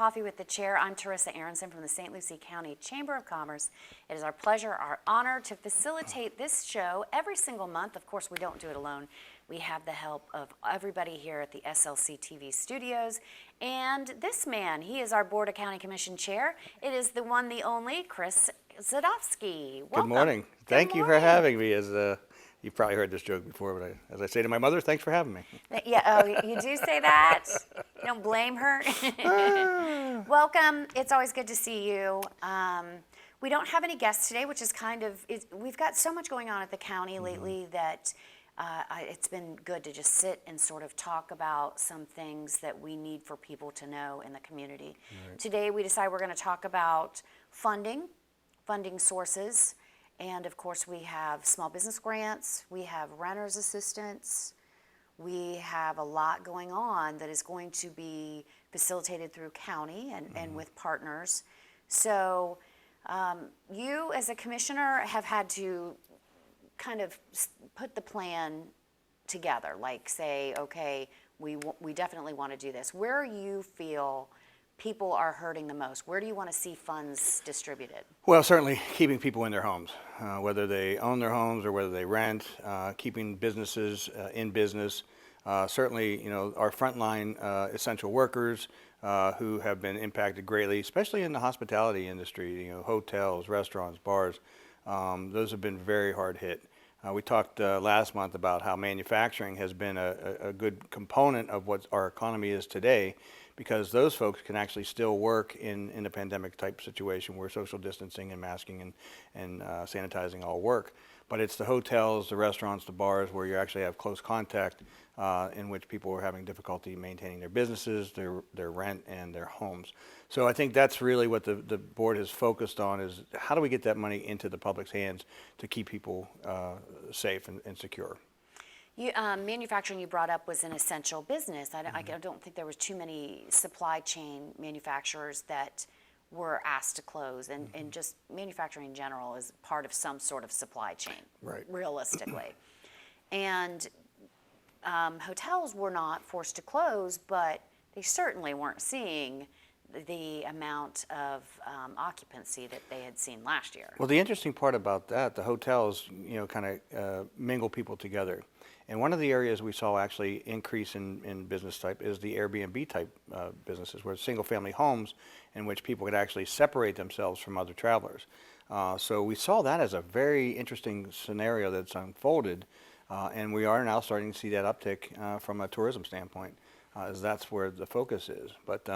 Coffee with the Chair. I'm Teresa Aronson from the St. Lucie County Chamber of Commerce. It is our pleasure, our honor to facilitate this show every single month. Of course, we don't do it alone. We have the help of everybody here at the SLC TV studios. And this man, he is our Board of County Commission Chair. It is the one, the only, Chris Zadofsky. Welcome. Good morning. Thank you for having me. You've probably heard this joke before, but as I say to my mother, thanks for having me. Yeah, oh, you do say that? You don't blame her? Welcome. It's always good to see you. We don't have any guests today, which is we've got so much going on at the county lately that it's been good to just sit and sort of talk about some things that we need for people to know in the community. Right. Today we decide we're going to talk about funding sources. And of course, we have small business grants, we have renter's assistance, we have a lot going on that is going to be facilitated through county and with partners. So you as a commissioner have had to kind of put the plan together, like say, okay, we definitely want to do this. Where you feel people are hurting the most? Where do you want to see funds distributed? Well, certainly keeping people in their homes, whether they own their homes or whether they rent, keeping businesses in business. Certainly, our frontline essential workers who have been impacted greatly, especially in the hospitality industry, hotels, restaurants, bars. Those have been very hard hit. We talked last month about how manufacturing has been a good component of what our economy is today, because those folks can actually still work in a pandemic type situation where social distancing and masking and sanitizing all work. But it's the hotels, the restaurants, the bars where you actually have close contact in which people are having difficulty maintaining their businesses, their rent, and their homes. So I think that's really what the board has focused on, is how do we get that money into the public's hands to keep people safe and secure. Manufacturing you brought up was an essential business. I don't think there was too many supply chain manufacturers that were asked to close, and just manufacturing in general is part of some sort of supply chain, right, realistically. And hotels were not forced to close, but they certainly weren't seeing the amount of occupancy that they had seen last year. Well, the interesting part about that, the hotels, kind of mingle people together. And one of the areas we saw actually increase in business type is the Airbnb type businesses, where single family homes in which people could actually separate themselves from other travelers. So we saw that as a very interesting scenario that's unfolded, and we are now starting to see that uptick from a tourism standpoint, as that's where the focus is. But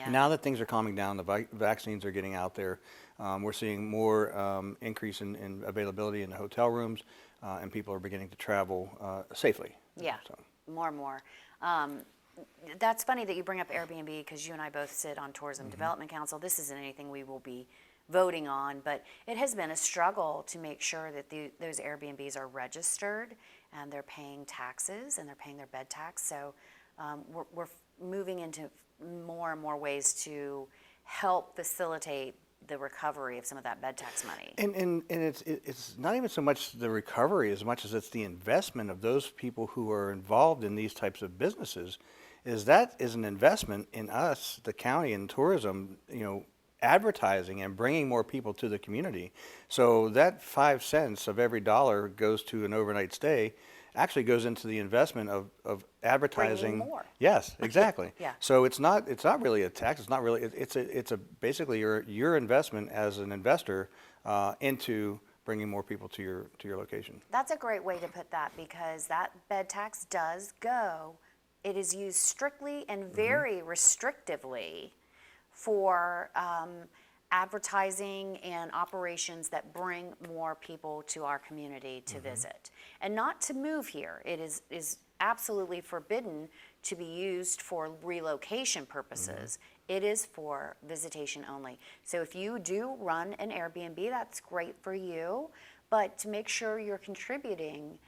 now that things are calming down, the vaccines are getting out there, we're seeing more increase in availability in the hotel rooms, and people are beginning to travel safely. Yeah, so. More and more. That's funny that you bring up Airbnb, because you and I both sit on Tourism Development Council. This isn't anything we will be voting on, but it has been a struggle to make sure that those Airbnbs are registered and they're paying taxes and they're paying their bed tax. So we're moving into more and more ways to help facilitate the recovery of some of that bed tax money. And it's not even so much the recovery as much as it's the investment of those people who are involved in these types of businesses. That is an investment in us, the county, and tourism, advertising and bringing more people to the community. So that 5 cents of every dollar goes to an overnight stay actually goes into the investment of advertising. Bringing more. Yes, exactly. Yeah. So it's not really a tax. It's not really. It's basically your investment as an investor into bringing more people to your location. That's a great way to put that, because that bed tax does go. It is used strictly and very restrictively for advertising and operations that bring more people to our community to visit, and not to move here. It is absolutely forbidden to be used for relocation purposes. It is for visitation only. So if you do run an Airbnb, that's great for you, but to make sure you're contributing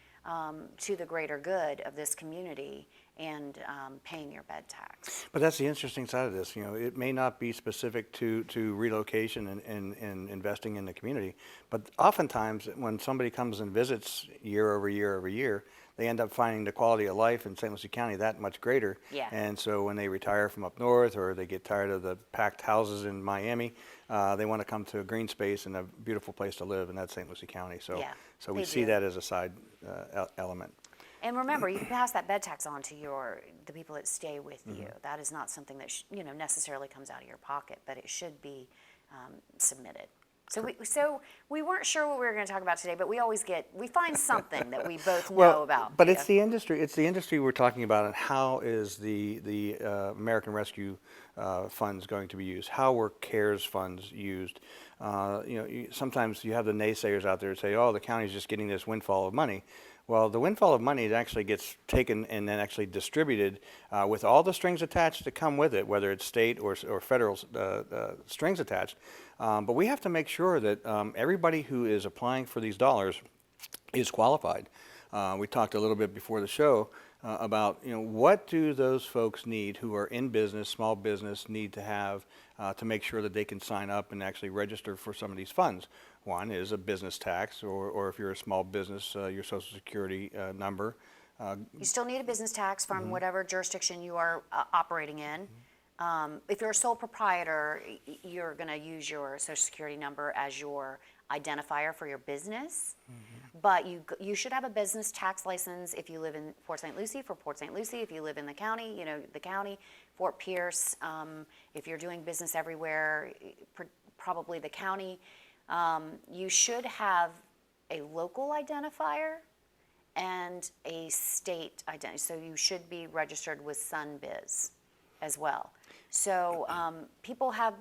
to the greater good of this community and paying your bed tax. But that's the interesting side of this. It may not be specific to relocation and investing in the community, but oftentimes when somebody comes and visits year over year over year, they end up finding the quality of life in St. Lucie County that much greater. Yeah. And so when they retire from up north, or they get tired of the packed houses in Miami, they want to come to a green space and a beautiful place to live, and that's St. Lucie County. So, Yeah, so we they see do. that as a side element. And remember, you can pass that bed tax on to the people that stay with you. Mm-hmm. That is not something that necessarily comes out of your pocket, but it should be submitted. So we weren't sure what we were going to talk about today, but we find something that we both know about. But it's the industry. It's the industry we're talking about, and how is the American Rescue funds going to be used? How were CARES funds used? Sometimes you have the naysayers out there that say, "Oh, the county's just getting this windfall of money." Well, the windfall of money actually gets taken and then actually distributed with all the strings attached that come with it, whether it's state or federal strings attached. But we have to make sure that everybody who is applying for these dollars is qualified. We talked a little bit before the show about what do those folks need who are in business, small business, need to have to make sure that they can sign up and actually register for some of these funds. One is a business tax, or if you're a small business, your Social Security number. You still need a business tax from Mm-hmm. whatever jurisdiction you are operating in. If you're a sole proprietor, you're going to use your Social Security number as your identifier for your business. Mm-hmm. But you should have a business tax license if you live in Port St. Lucie, for Port St. Lucie. If you live in the county, the county. Fort Pierce, if you're doing business everywhere, probably the county. You should have a local identifier and a state identity. So you should be registered with SunBiz as well. So people have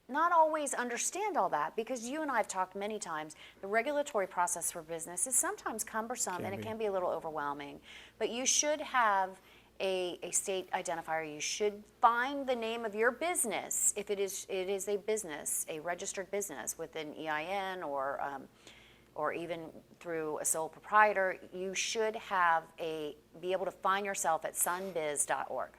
not always understand all that, because you and I have talked many times, the regulatory process for business is sometimes cumbersome and it can be a little overwhelming. But you should have a state identifier. You should find the name of your business if it is a business, a registered business with an EIN or even through a sole proprietor. You should be able to find yourself at sunbiz.org.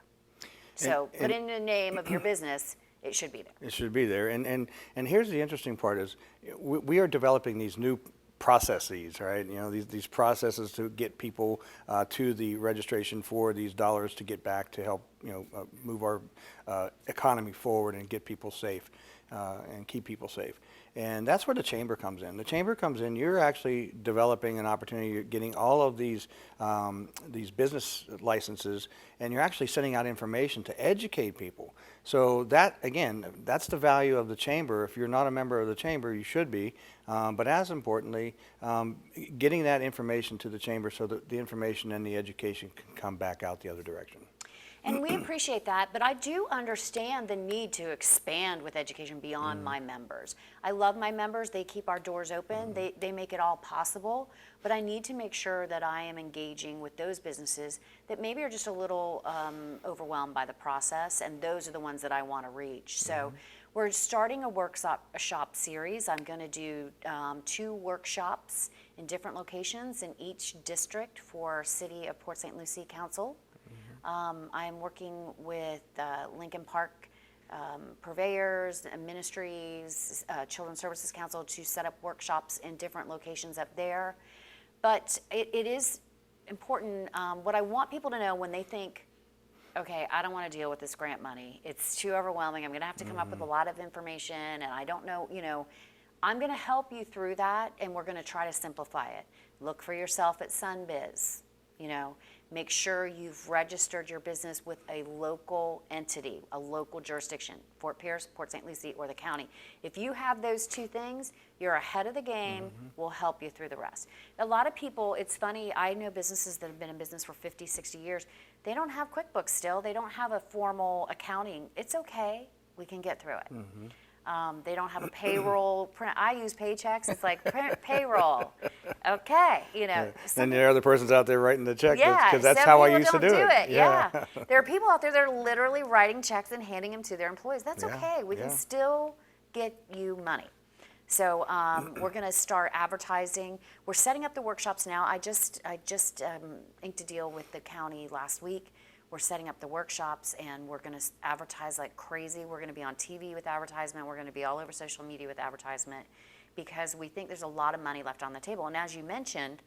So put in the name of your business. It should be there. It should be there. And here's the interesting part is we are developing these new processes, right? These processes to get people to the registration for these dollars to get back to help, move our economy forward and get people safe and keep people safe. And that's where the chamber comes in. The chamber comes in, you're actually developing an opportunity, you're getting all of these business licenses, and you're actually sending out information to educate people. So that, again, that's the value of the chamber. If you're not a member of the chamber, you should be. But as importantly, getting that information to the chamber so that the information and the education can come back out the other direction. And we appreciate that, but I do understand the need to expand with education beyond my members. I love my members. They keep our doors open. They make it all possible. But I need to make sure that I am engaging with those businesses that maybe are just a little overwhelmed by the process, and those are the ones that I want to reach. So we're starting a shop series. I'm going to do 2 workshops in different locations in each district for City of Port St. Lucie Council. I'm working with Lincoln Park purveyors, ministries, Children's Services Council to set up workshops in different locations up there. But it is important. What I want people to know when they think, okay, I don't want to deal with this grant money. It's too overwhelming. I'm going to have to come up with a lot of information, and I don't know, I'm going to help you through that, and we're going to try to simplify it. Look for yourself at SunBiz. Make sure you've registered your business with a local entity, a local jurisdiction, Fort Pierce, Port St. Lucie, or the county. If you have those 2 things, you're ahead of the game. We'll help you through the rest. A lot of people, it's funny, I know businesses that have been in business for 50, 60 years. They don't have QuickBooks still. They don't have a formal accounting. It's okay. We can get through it. They don't have a payroll. I use Paychex. It's like payroll. Okay, And there are other persons out there writing the check, yeah, because that's some how I people used to don't do it. Yeah. There are people out there that are literally writing checks and handing them to their employees. That's Yeah, okay. We can yeah. still get you money. So we're going to start advertising. We're setting up the workshops now. I just inked a deal with the county last week. We're setting up the workshops, and we're going to advertise like crazy. We're going to be on TV with advertisement. We're going to be all over social media with advertisement, because we think there's a lot of money left on the table. And as you mentioned,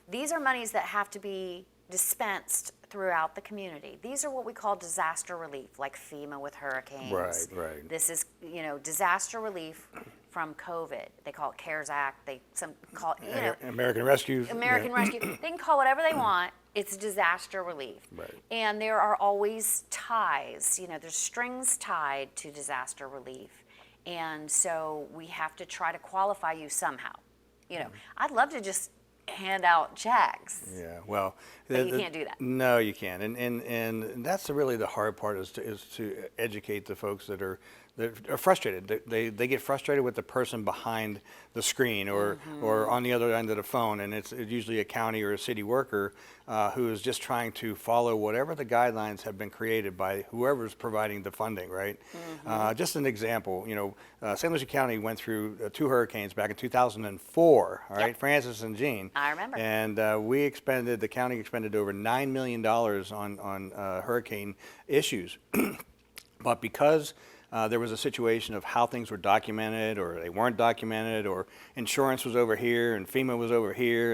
These are monies that have to be dispensed throughout the community. These are what we call disaster relief, like FEMA with hurricanes. Right. This is, disaster relief from COVID. They call it CARES Act. Some call it, American Rescue. American Rescue. They can call whatever they want. It's disaster relief. Right. And there are always ties, there's strings tied to disaster relief. And so we have to try to qualify you somehow. I'd love to just hand out checks. Yeah, well, But you can't do that. No, you can't, and that's really the hard part is to educate the folks that are frustrated. They get frustrated with the person behind the screen or on the other end of the phone, and it's usually a county or a city worker who is just trying to follow whatever the guidelines have been created by whoever's providing the funding, right? Just an example, St. Lucie County went through 2 hurricanes back in 2004, all right, Yep. Francis and Jean. I remember. And the county expended over $9 million on hurricane issues. But because there was a situation of how things were documented or they weren't documented or insurance was over here and FEMA was over here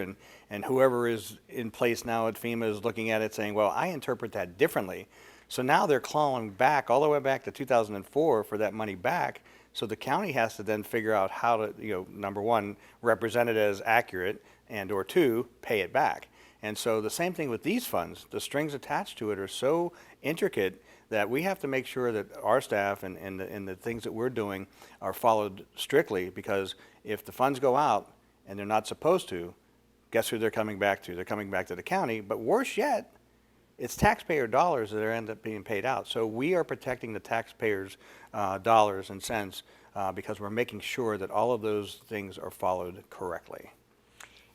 and whoever is in place now at FEMA is looking at it saying, well, I interpret that differently. So now they're clawing back all the way back to 2004 for that money back. So the county has to then figure out how to, number one, represent it as accurate and or 2, pay it back. And so the same thing with these funds, the strings attached to it are so intricate that we have to make sure that our staff and the things that we're doing are followed strictly, because if the funds go out and they're not supposed to, guess who they're coming back to? They're coming back to the county, but worse yet, it's taxpayer dollars that end up being paid out. So we are protecting the taxpayers' dollars and cents because we're making sure that all of those things are followed correctly.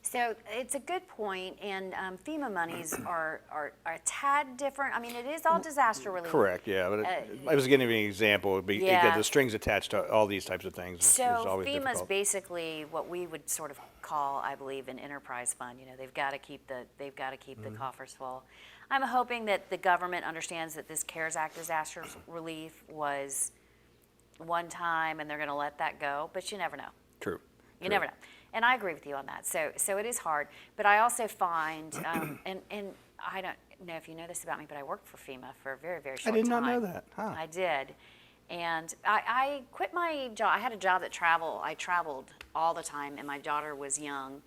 So it's a good point, and FEMA monies are a tad different. I mean, it is all disaster relief. Correct, yeah, but I was giving you an example. Again, Yeah. the strings attached to all these types of things is So always FEMA's difficult. basically what we would sort of call, I believe, an enterprise fund. They've got to keep the Mm-hmm. coffers full. I'm hoping that the government understands that this CARES Act disaster relief was one time, and they're going to let that go. But you never know. True. You never know. And I agree with you on that. So it is hard. But I also find, and I don't know if you know this about me, but I worked for FEMA for a very, very short time. I did not know that. Huh. I did. And I quit my job. I had a job that I traveled all the time, and my daughter was young.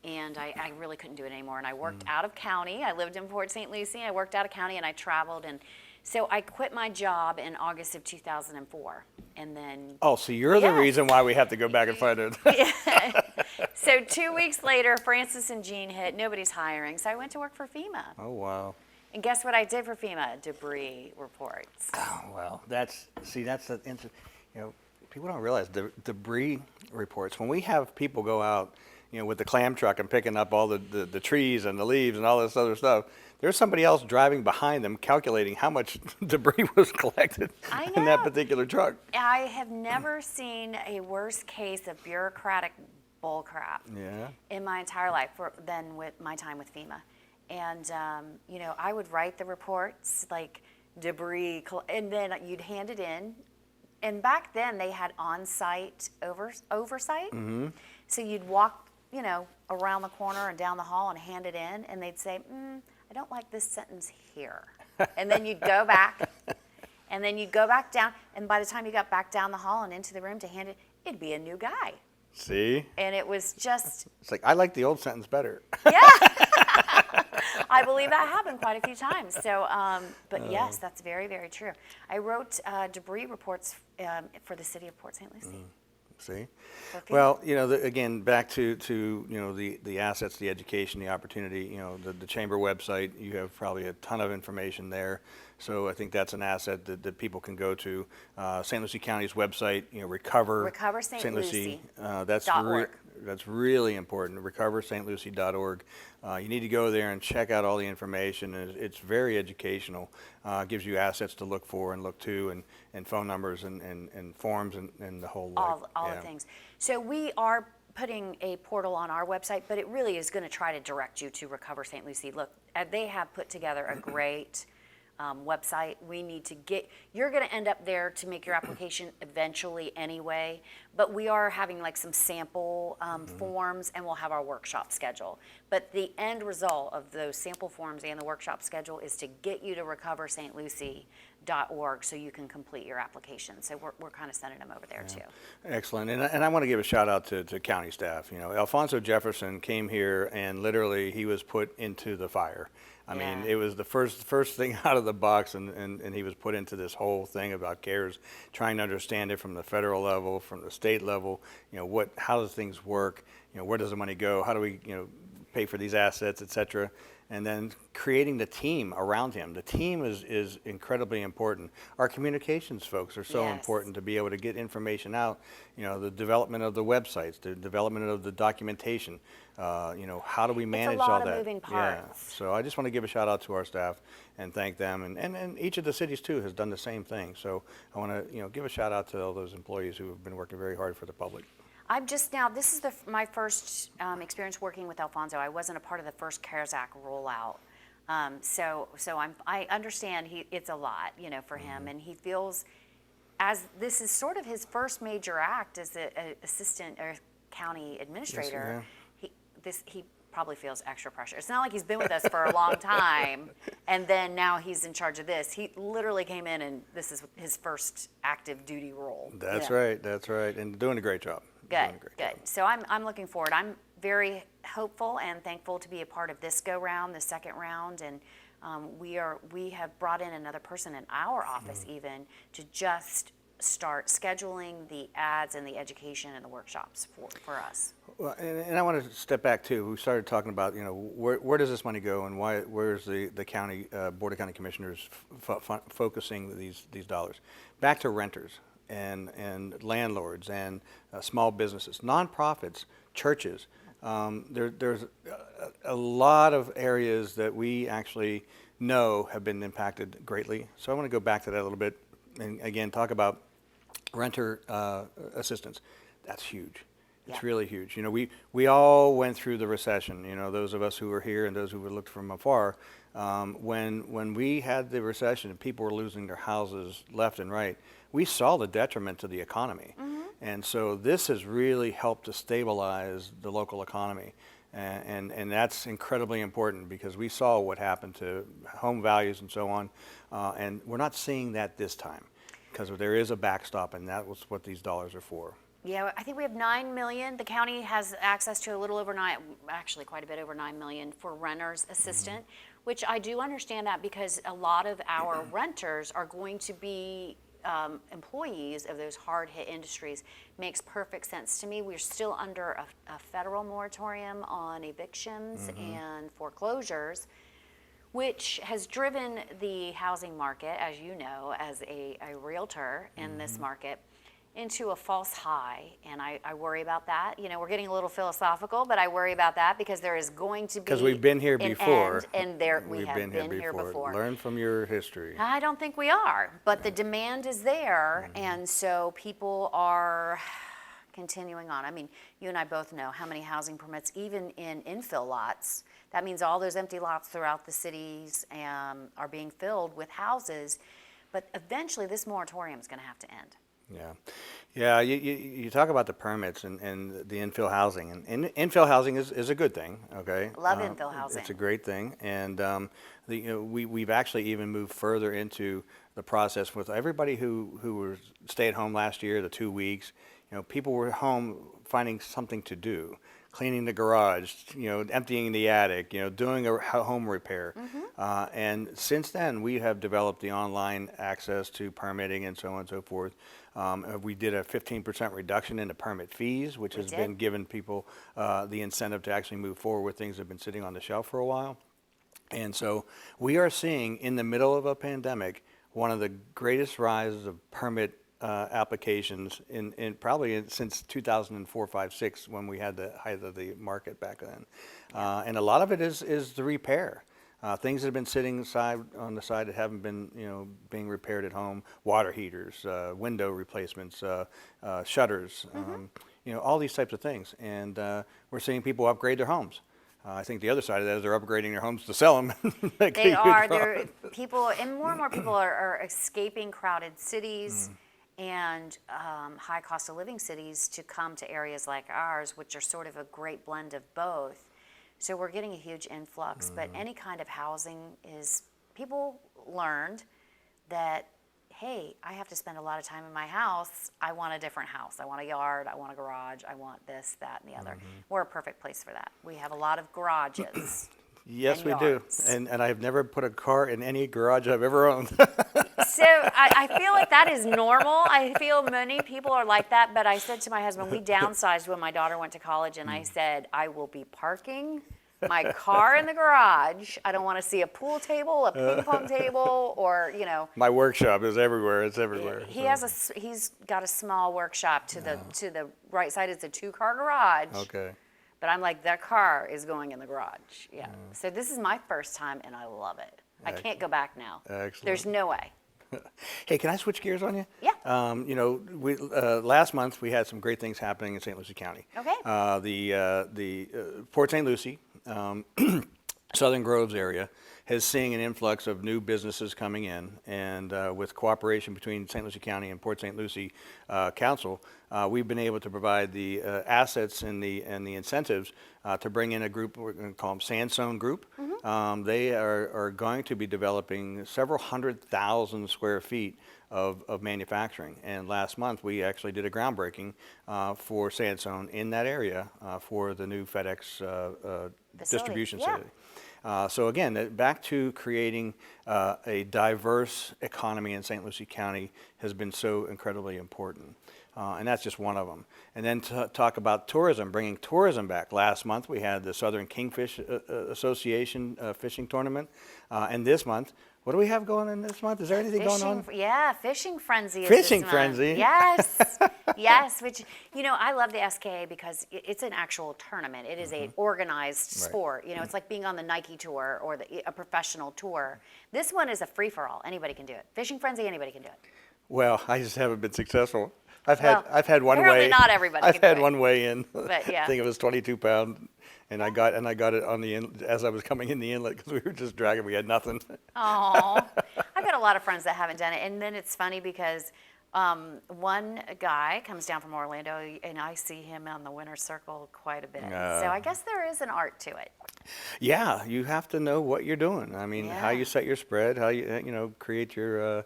And I really couldn't do it anymore. And I worked out of county. I lived in Port St. Lucie. I worked out of county, and I traveled. And so I quit my job in August of 2004. And then Oh, so you're the Yes. reason why we have to go back and find it. So 2 weeks later, Francis and Jean hit. Nobody's hiring. So I went to work for FEMA. Oh, wow. And guess what I did for FEMA? Debris reports. Oh, well, that's people don't realize the debris reports. When we have people go out, with the clam truck and picking up all the trees and the leaves and all this other stuff, there's somebody else driving behind them calculating how much debris was collected I in that know. particular truck. I have never seen a worse case of bureaucratic bullcrap Yeah. in my entire life than with my time with FEMA. And, I would write the reports, like debris, and then you'd hand it in. And back then, they had on-site oversight. Mm-hmm. So you'd walk, around the corner and down the hall and hand it in, and they'd say, I don't like this sentence here. And then you'd go back, and then you'd go back down, and by the time you got back down the hall and into the room to hand it, it'd be a new guy. See? And it was just, It's like, I like the old sentence better. yeah. I believe that happened quite a few times. So, but yes, that's very, very true. I wrote debris reports for the city of Port St. Lucie. See? For FEMA. Well, again, back to the assets, the education, the opportunity, the chamber website, you have probably a ton of information there. So I think that's an asset that people can go to. St. Lucie County's website, Recover St. Lucie That's .org. That's really important, recoverstlucie.org. You need to go there and check out all the information. It's very educational. Gives you assets to look for and look to, and phone numbers and forms and the whole all yeah. the things. So we are putting a portal on our website, but it really is going to try to direct you to Recover St. Lucie. Look, they have put together a great website. We need to you're going to end up there to make your application eventually anyway, but we are having like some sample sample forms, and we'll have our workshop schedule. But the end result of those sample forms and the workshop schedule is to get you to recoverstlucie.org so you can complete your application. So we're kind of sending them over there too. Excellent. And I want to give a shout out to county staff. You know, Alfonso Jefferson came here and literally he was put into the fire. I mean, Yeah. it was the first thing out of the box, and he was put into this whole thing about CARES, trying to understand it from the federal level, from the state level. You know, how does things work? You know, where does the money go? How do we, pay for these assets, et cetera? And then creating the team around him. The team is incredibly important. Our communications folks are so Yes. important to be able to get information out. You know, the development of the websites, the development of the documentation. How do we manage all lot that? of moving Yeah. parts. So I just want to give a shout out to our staff and thank them. And each of the cities too has done the same thing. So I want to give a shout out to all those employees who have been working very hard for the public. This is my first experience working with Alfonso. I wasn't a part of the first CARES Act rollout. So I understand it's a lot, for him, and he feels as this is sort of his first major act as an assistant or county administrator. He probably feels extra pressure. It's not like he's been with us for a long time, and then now he's in charge of this. He literally came in, and this is his first active duty role. That's right, and doing a great job. Good. So I'm looking forward. I'm very hopeful and thankful to be a part of this go-round, the second round, and we have brought in another person in our office even to just start scheduling the ads and the education and the workshops for us. Well, and I want to step back too. We started talking about, where does this money go and where's the county, Board of County Commissioners focusing these dollars? Back to renters and landlords and small businesses, nonprofits, churches. There's a lot of areas that we actually know have been impacted greatly. So I want to go back to that a little bit and again talk about renter assistance. That's huge. It's Yeah. really huge. We all went through the recession. Those of us who were here and those who were looked from afar. When we had the recession and people were losing their houses left and right, we saw the detriment to the economy. And so this has really helped to stabilize the local economy. And that's incredibly important because we saw what happened to home values and so on. And we're not seeing that this time because there is a backstop, and that was what these dollars are for. Yeah, I think we have 9 million. The county has access to a little over quite a bit over 9 million for renters assistant, which I do understand that because a lot of our renters are going to be employees of those hard-hit industries. Makes perfect sense to me. We're still under a federal moratorium on evictions and foreclosures, which has driven the housing market, as you know, as a realtor in this market, into a false high, and I worry about that. We're getting a little philosophical, but I worry about that because there is going to be Because we've been here an before. end, and we have been here before. Learn from your history. I don't think we are, but the demand is there, and so people are continuing on. I mean, you and I both know how many housing permits, even in infill lots, that means all those empty lots throughout the cities are being filled with houses, but eventually this moratorium is going to have to end. Yeah. You talk about the permits and the infill housing, and infill housing is a good thing. Okay, Love infill housing. It's a great thing, and we've actually even moved further into the process with everybody who were stay at home last year, the 2 weeks. People were home finding something to do. Cleaning the garage, emptying the attic, doing a home repair. And since then, we have developed the online access to permitting and so on and so forth. We did a 15% reduction in the permit fees, which has been giving people the incentive to actually move forward with things that have been sitting on the shelf for a while. And so we are seeing, in the middle of a pandemic, one of the greatest rises of permit applications in probably since 2004, 5, 6, when we had the height of the market back then. And a lot of it is the repair. Things that have been sitting on the side that haven't been, being repaired at home, water heaters, window replacements, shutters, all these types of things. And we're seeing people upgrade their homes. I think the other side of that is they're upgrading their homes to sell them. They are. People, and more people are escaping crowded cities and high cost of living cities to come to areas like ours, which are sort of a great blend of both. So we're getting a huge influx, but any kind of housing is, people learned that, hey, I have to spend a lot of time in my house. I want a different house. I want a yard. I want a garage. I want this, that, and the other. We're a perfect place for that. We have a lot of garages. Yes, and we yards. do. And I've never put a car in any garage I've ever owned. So I feel like that is normal. I feel many people are like that, but I said to my husband, we downsized when my daughter went to college, and I said, I will be parking my car in the garage. I don't want to see a pool table, a ping pong table, or, you know. My workshop is everywhere. It's everywhere. He so. has he's got a small workshop to the right side. It's a 2-car garage. Okay. But I'm like, that car is going in the garage. Yeah. So this is my first time, and I love it. I can't go back now. Excellent. There's no way. Hey, can I switch gears on you? Yeah. You know, last month we had some great things happening in St. Lucie County. Okay. The Port St. Lucie, Southern Groves area is seeing an influx of new businesses coming in, and with cooperation between St. Lucie County and Port St. Lucie Council, we've been able to provide the assets and the incentives to bring in a group. We're going to call them Sandstone Group. They are going to be developing several 100,000 square feet of manufacturing. And last month we actually did a groundbreaking for Sandstone in that area for the new FedEx distribution yeah. facility. So again, back to creating a diverse economy in St. Lucie County has been so incredibly important. And that's just one of them. And then to talk about tourism, bringing tourism back. Last month we had the Southern Kingfish Association fishing tournament. And this month, what do we have going on this month? Is there anything going on? Yeah, Fishing Frenzy. Fishing is this Frenzy. Month. Yes, yes. Which, you know, I love the SKA because it's an actual tournament. It is an organized sport. You know, it's like being on the Nike tour or a professional tour. This one is a free for all. Anybody can do it. Fishing Frenzy, anybody can do it. Well, I just haven't been successful. I've Well, had one apparently weigh. not everybody I've can do had it. one weigh in. But, yeah. I think it was 22 pounds, and I got it on the as I was coming in the inlet because we were just dragging. We had nothing. Oh, I've got a lot of friends that haven't done it, and then it's funny because one guy comes down from Orlando, and I see him on the winner's circle quite a bit. So I guess there is an art to it. Yeah, you have to know what you're doing. I mean, how Yeah. you set your spread, how you create your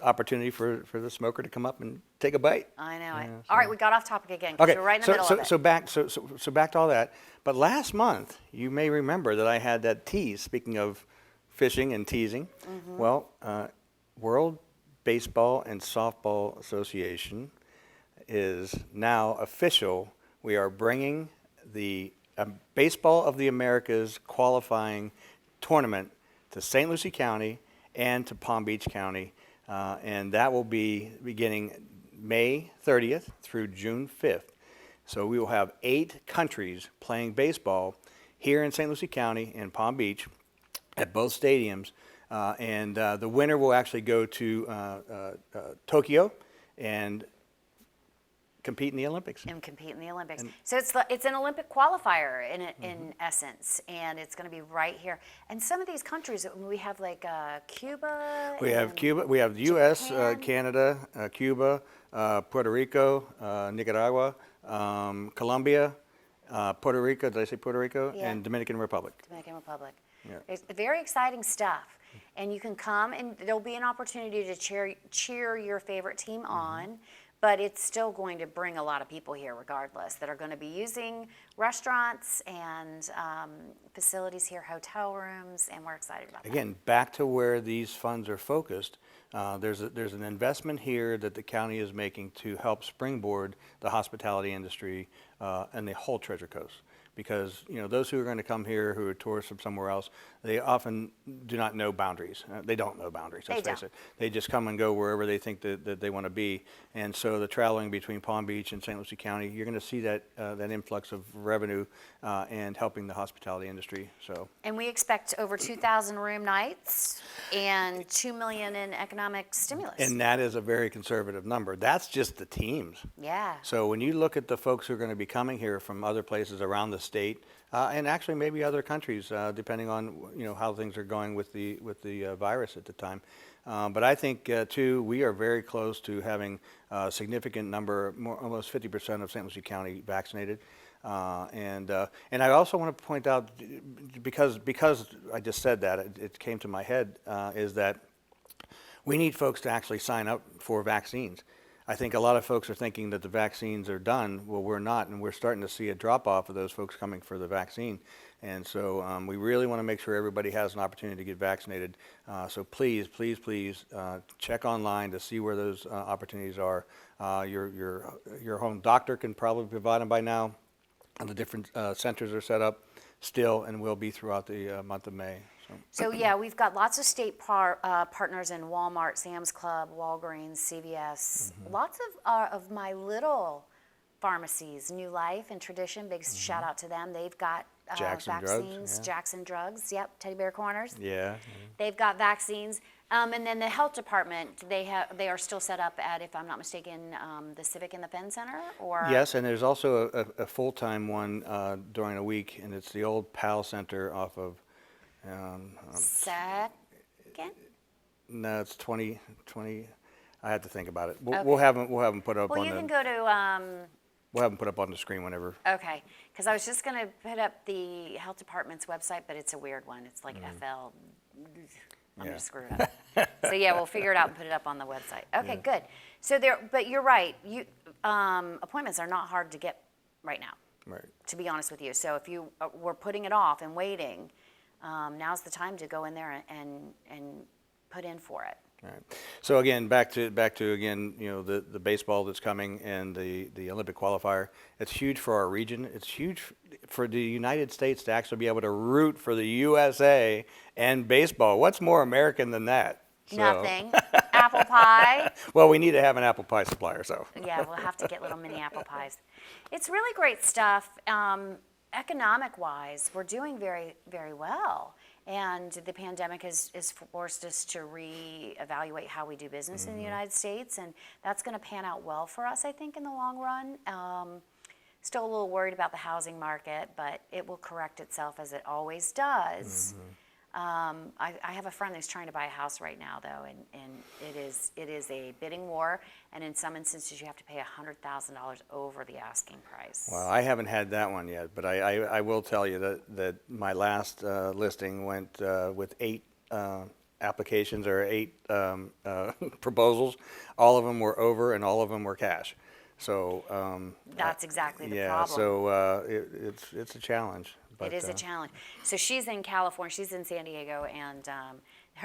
opportunity for the smoker to come up and take a bite. I know it. All right, we got off topic again because Okay, we're right in the middle of it. so back to all that. But last month, you may remember that I had that tease. Speaking of fishing and teasing, well, World Baseball and Softball Association is now official. We are bringing the Baseball of the Americas qualifying tournament to St. Lucie County and to Palm Beach County, and that will be beginning May 30th through June 5th. So we will have 8 countries playing baseball here in St. Lucie County and Palm Beach at both stadiums, and the winner will actually go to Tokyo and compete in the Olympics. And compete in the Olympics. So it's an Olympic qualifier in essence, and it's going to be right here. And some of these countries, we have like Cuba. We have and Cuba. We have the U.S., Japan. Canada, Cuba, Puerto Rico, Nicaragua, Colombia, Puerto Rico. Did I say Puerto Rico? Yeah. And Dominican Republic. Dominican Republic. Yeah. It's very exciting stuff. And you can come, and there'll be an opportunity to cheer your favorite team on. But it's still going to bring a lot of people here regardless that are going to be using restaurants and facilities here, hotel rooms, and we're excited about that. Again, back to where these funds are focused, there's an investment here that the county is making to help springboard the hospitality industry and the whole Treasure Coast. Because those who are going to come here, who are tourists from somewhere else, they often do not know boundaries. They don't know boundaries. Let's face it. They just come and go wherever they think that they want to be. And so the traveling between Palm Beach and St. Lucie County, you're going to see that influx of revenue and helping the hospitality industry. So. And we expect over 2,000 room nights and $2 million in economic stimulus. And that is a very conservative number. That's just the teams. Yeah. So when you look at the folks who are going to be coming here from other places around the state, and actually maybe other countries, depending on how things are going with the virus at the time, But I think, too, we are very close to having a significant number, almost 50% of St. Lucie County vaccinated. And I also want to point out, because I just said that, it came to my head, is that we need folks to actually sign up for vaccines. I think a lot of folks are thinking that the vaccines are done. Well, we're not, and we're starting to see a drop off of those folks coming for the vaccine. And so we really want to make sure everybody has an opportunity to get vaccinated. So please, please, please check online to see where those opportunities are. Your home doctor can probably provide them by now. And the different centers are set up still and will be throughout the month of May. So yeah, we've got lots of state partners in Walmart, Sam's Club, Walgreens, CVS. Lots of my little pharmacies, New Life and Tradition. Big shout out to them. They've got Jackson vaccines. Drugs, yeah. Jackson Drugs. Yep. Teddy Bear Corners. Yeah. They've got vaccines. And then the health department, they are still set up at, if I'm not mistaken, the Civic and the Penn Center, or Yes, and there's also a full-time one during the week, and it's the old PAL Center off of, Second. no, it's 20, I have to think about it. We'll Okay. have them put up Well, on you can the, go to. we'll have them put up on the screen whenever. Okay, because I was just going to put up the health department's website, but it's a weird one. It's like FL. I'm Yeah. going to screw it up. So yeah, we'll figure it out and put it up on the website. Okay, good. So but you're right. Appointments are not hard to get right now, Right. to be honest with you. So if you were putting it off and waiting, now's the time to go in there and put in for it. All right. So again, back to again, the baseball that's coming and the Olympic qualifier. It's huge for our region. It's huge for the United States to actually be able to root for the USA and baseball. What's more American than that? So- Nothing. Apple pie. Well, we need to have an apple pie supplier, so. Yeah, we'll have to get little mini apple pies. It's really great stuff. Economic-wise, we're doing very, very well. And the pandemic has forced us to reevaluate how we do business in the United States, and that's going to pan out well for us, I think, in the long run. Still a little worried about the housing market, but it will correct itself as it always does. I have a friend who's trying to buy a house right now, though, and it is a bidding war, and in some instances you have to pay $100,000 over the asking price. Well, I haven't had that one yet, but I will tell you that my last listing went with 8 applications or 8 proposals. All of them were over and all of them were cash. So That's exactly the yeah, problem. so it's a challenge. It is a challenge. So she's in California, she's in San Diego, and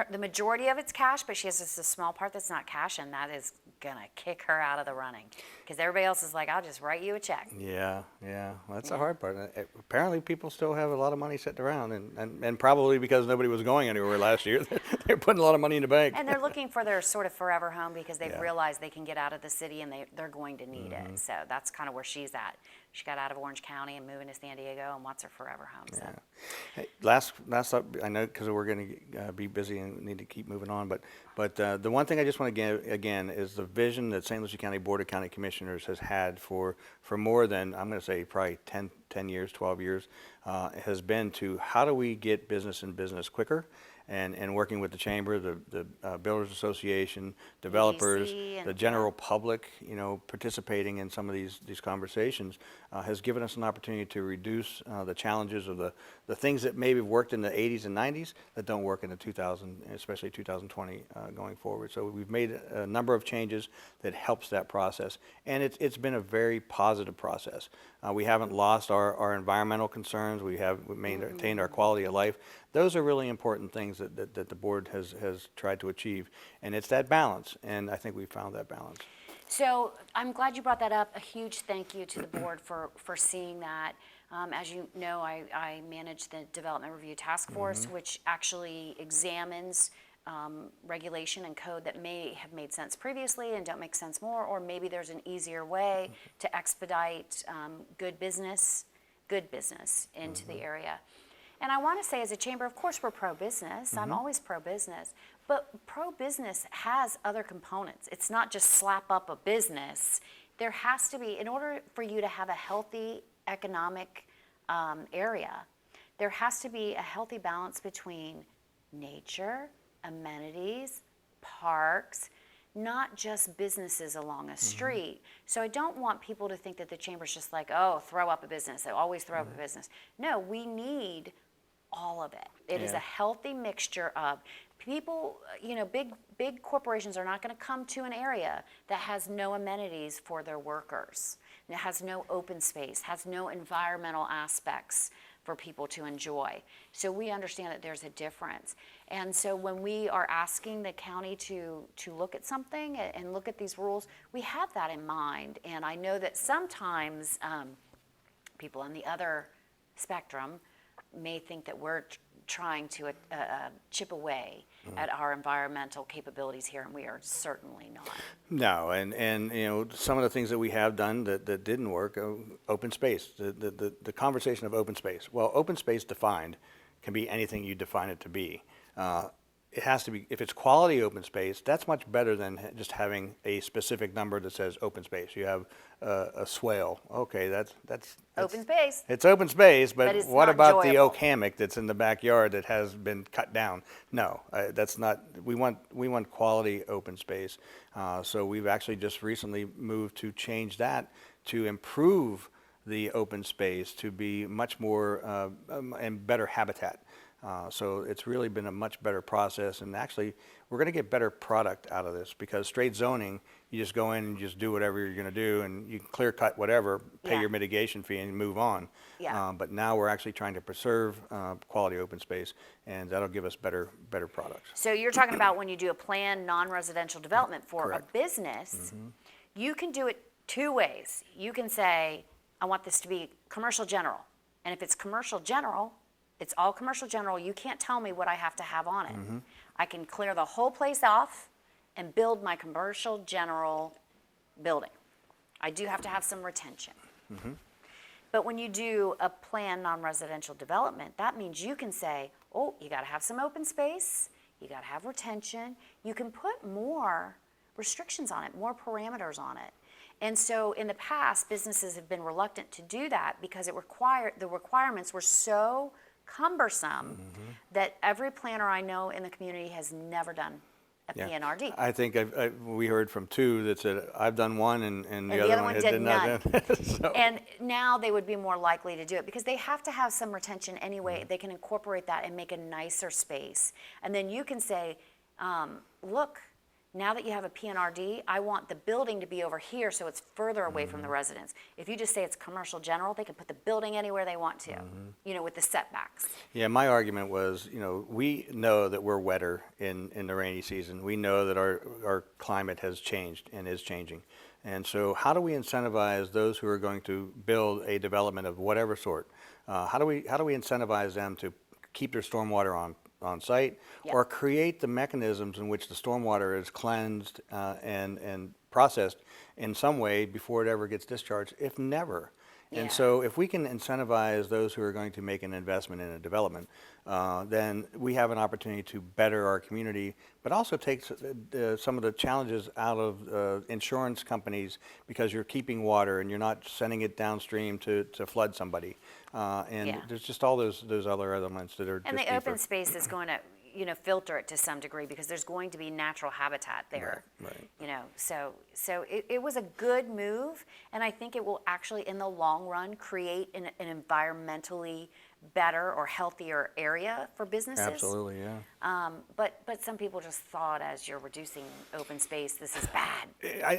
the majority of it's cash, but she has just a small part that's not cash, and that is going to kick her out of the running. Because everybody else is like, I'll just write you a check. Yeah. Well, that's the hard part. Apparently, people still have a lot of money sitting around, and probably because nobody was going anywhere last year, they're putting a lot of money in the bank. And they're looking for their sort of forever home because they've Yeah. realized they can get out of the city and they're going to need it. So that's kind of where she's at. She got out of Orange County and moving to San Diego and wants her forever home. So. Hey, last up, I know because we're going to be busy and need to keep moving on, but the one thing I just want to give again is the vision that St. Lucie County Board of County Commissioners has had for more than, I'm going to say probably 10 years, 12 years, has been to how do we get business in business quicker. And working with the chamber, the Builders Association, developers, EDC and- the general public, participating in some of these conversations has given us an opportunity to reduce the challenges of the things that maybe worked in the 80s and 90s that don't work in the 2000, especially 2020 going forward. So we've made a number of changes that helps that process, and it's been a very positive process. We haven't lost our environmental concerns. We have maintained our quality of life. Those are really important things that the board has tried to achieve, and it's that balance, and I think we found that balance. So I'm glad you brought that up. A huge thank you to the board for seeing that. As you know, I manage the Development Review Task Force, which actually examines regulation and code that may have made sense previously and don't make sense more, or maybe there's an easier way to expedite good business into the area. And I want to say, as a chamber, of course, we're pro-business. I'm always pro-business. But pro-business has other components. It's not just slap up a business. There has to be, in order for you to have a healthy economic area, there has to be a healthy balance between nature, amenities, parks, not just businesses along a street. So I don't want people to think that the chamber's just like, oh, throw up a business. They always throw up a business. No, we need all of it. It is Yeah. a healthy mixture of people, big corporations are not going to come to an area that has no amenities for their workers. It has no open space, has no environmental aspects for people to enjoy. So we understand that there's a difference. And so when we are asking the county to look at something and look at these rules, we have that in mind. And I know that sometimes people on the other spectrum may think that we're trying to chip away at our environmental capabilities here, and we are certainly not. No, and some of the things that we have done that didn't work, open space, the conversation of open space. Well, open space defined can be anything you define it to be. It has to be, if it's quality open space, that's much better than just having a specific number that says open space. You have a swale, okay, that's Open space. It's open space, But but it's what not about the enjoyable. oak hammock that's in the backyard that has been cut down? No, that's not. We want quality open space. So we've actually just recently moved to change that to improve the open space to be much more and better habitat. So it's really been a much better process, and actually we're going to get better product out of this because straight zoning, you just go in and just do whatever you're going to do, and you can clear cut whatever, pay Yeah. your mitigation fee, and move on. Yeah. But now we're actually trying to preserve quality open space, and that'll give us better products. So you're talking about when you do a planned non-residential development for Correct. a business, you can do it two ways. You can say, I want this to be commercial general. And if it's commercial general, it's all commercial general. You can't tell me what I have to have on it. I can clear the whole place off and build my commercial general building. I do have to have some retention. But when you do a planned non-residential development, that means you can say, oh, you got to have some open space, you got to have retention. You can put more restrictions on it, more parameters on it. And so in the past, businesses have been reluctant to do that because the requirements were so cumbersome that every planner I know in the community has never done a Yeah. PNRD. I think we heard from two that said, I've done one, and the other one did did not. none. So- And now they would be more likely to do it because they have to have some retention anyway. They can incorporate that and make a nicer space. And then you can say, look, now that you have a PNRD, I want the building to be over here so it's further away from the residents. If you just say it's commercial general, they can put the building anywhere they want to, with the setbacks. Yeah, my argument was, we know that we're wetter in the rainy season. We know that our climate has changed and is changing. And so how do we incentivize those who are going to build a development of whatever sort? How do we incentivize them to keep their stormwater on site, Yep. or create the mechanisms in which the stormwater is cleansed and processed in some way before it ever gets discharged, if never? Yeah. And so if we can incentivize those who are going to make an investment in a development, then we have an opportunity to better our community, but also take some of the challenges out of insurance companies because you're keeping water and you're not sending it downstream to flood somebody. And Yeah. there's just all those other elements that are And just the open deeper. space is going to, filter it to some degree because there's going to be natural habitat there. Right. So it was a good move, and I think it will actually, in the long run, create an environmentally better or healthier area for businesses. Absolutely, yeah. But some people just thought as you're reducing open space, this is bad.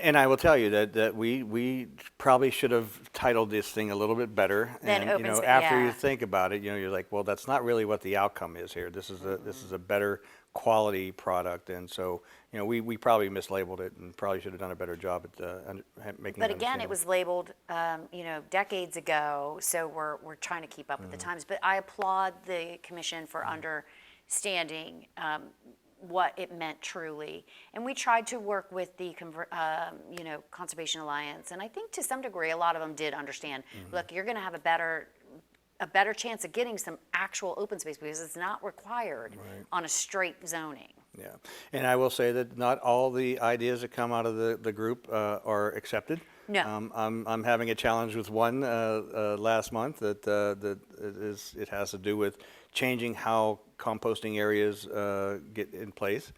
And I will tell you that we probably should have titled this thing a little bit better. Than And open spa- after yeah. you think about it, you're like, well, that's not really what the outcome is here. This is a better quality product, and so we probably mislabeled it and probably should have done a better job at making. But it again, it understandable. was labeled, decades ago, so we're trying to keep up with the times. But I applaud the commission for understanding what it meant truly. And we tried to work with the Conservation Alliance, and I think to some degree, a lot of them did understand. Look, you're going to have a better chance of getting some actual open space because it's not required on a straight zoning. Yeah, and I will say that not all the ideas that come out of the group are accepted. No. I'm having a challenge with one last month that it has to do with changing how composting areas get in place.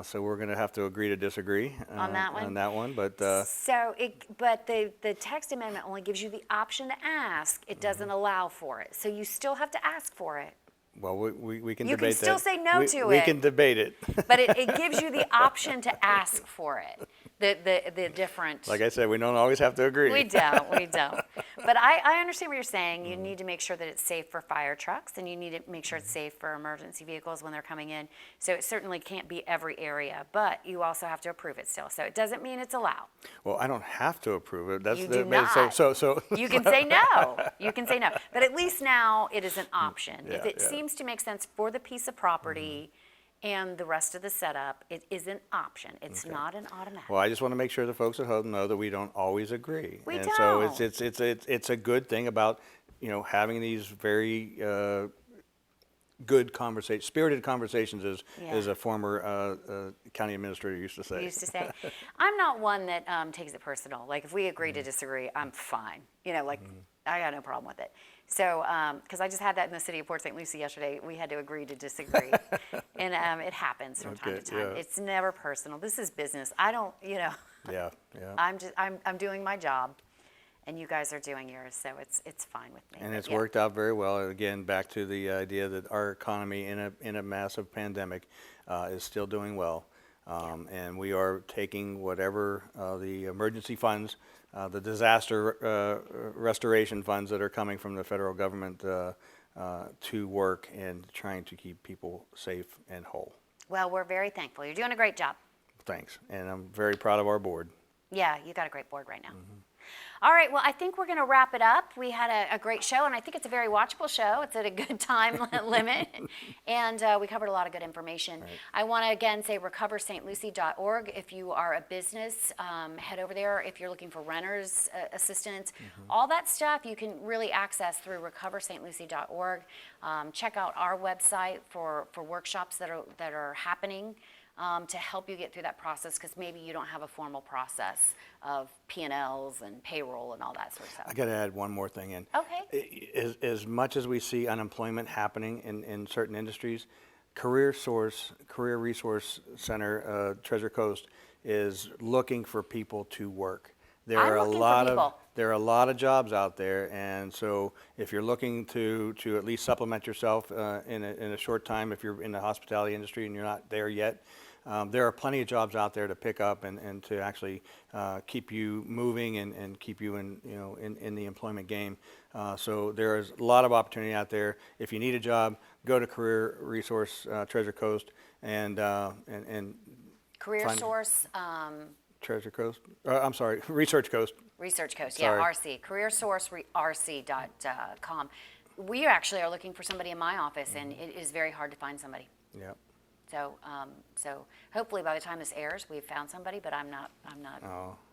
So we're going to have to agree to disagree On that one? On that one, but But the text amendment only gives you the option to ask. It doesn't allow for it. So you still have to ask for it. well, we can You debate can still that. say no to We it. can debate it. But it gives you the option to ask for it. The different. Like I said, we don't always have to agree. We don't. But I understand what you're saying. You need to make sure that it's safe for fire trucks, and you need to make sure it's safe for emergency vehicles when they're coming in. So it certainly can't be every area, but you also have to approve it still. So it doesn't mean it's allowed. Well, I don't have to approve it. That's You the do not. So You can say no. You can say no. But at least now it is an option. If Yeah, it yeah. seems to make sense for the piece of property and the rest of the setup, it is an option. It's not an automatic. Well, I just want to make sure the folks at home know that we don't always agree. We and so don't. it's a good thing about, having these very good spirited conversations, as Yeah. a former county administrator used to say. Used to say. I'm not one that takes it personal. Like if we agree to disagree, I'm fine. I got no problem with it. So, because I just had that in the city of Port St. Lucie yesterday, we had to agree to disagree, and it happens from time to Okay, time. yeah. It's never personal. This is business. I don't, Yeah, yeah. I'm doing my job, and you guys are doing yours, so it's fine with me. And But it's yeah. worked out very well. Again, back to the idea that our economy in a massive pandemic is still doing well. And we are taking whatever the emergency funds, the disaster restoration funds that are coming from the federal government to work and trying to keep people safe and whole. Well, we're very thankful. You're doing a great job. Thanks. And I'm very proud of our board. Yeah, you got a great board right now. All right, well, I think we're going to wrap it up. We had a great show, and I think it's a very watchable show. It's at a good time limit, and we covered a lot of good information. Right. I want to again say recoverstlucie.org. If you are a business, head over there. If you're looking for renters assistance, all that stuff you can really access through recoverstlucie.org. Check out our website for workshops that are happening. To help you get through that process, because maybe you don't have a formal process of P&Ls and payroll and all that sort of stuff. I got to add one more thing in. Okay. As much as we see unemployment happening in certain industries, Career Resource Center, Treasure Coast, is looking for people to work. There I'm are looking for people. There are a lot of jobs out there, and so if you're looking to at least supplement yourself in a short time, if you're in the hospitality industry and you're not there yet, there are plenty of jobs out there to pick up and to actually keep you moving and keep you in the employment game. So there is a lot of opportunity out there. If you need a job, go to Career Resource Treasure Coast and Career Find- Source, Treasure Coast. I'm sorry, Research Coast. Research Coast, Sorry. yeah, RC, careersourcerc.com. We actually are looking for somebody in my office, and it is very hard to find somebody. Yeah. So hopefully by the time this airs, we've found somebody, but I'm not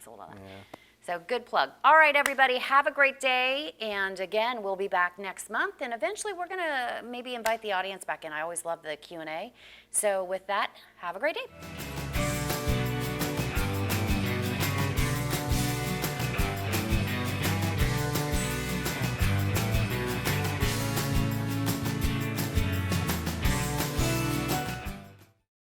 sold on that. Yeah. So good plug. All right, everybody, have a great day. And again, we'll be back next month. And eventually we're going to maybe invite the audience back in. I always love the Q&A. So with that, have a great day.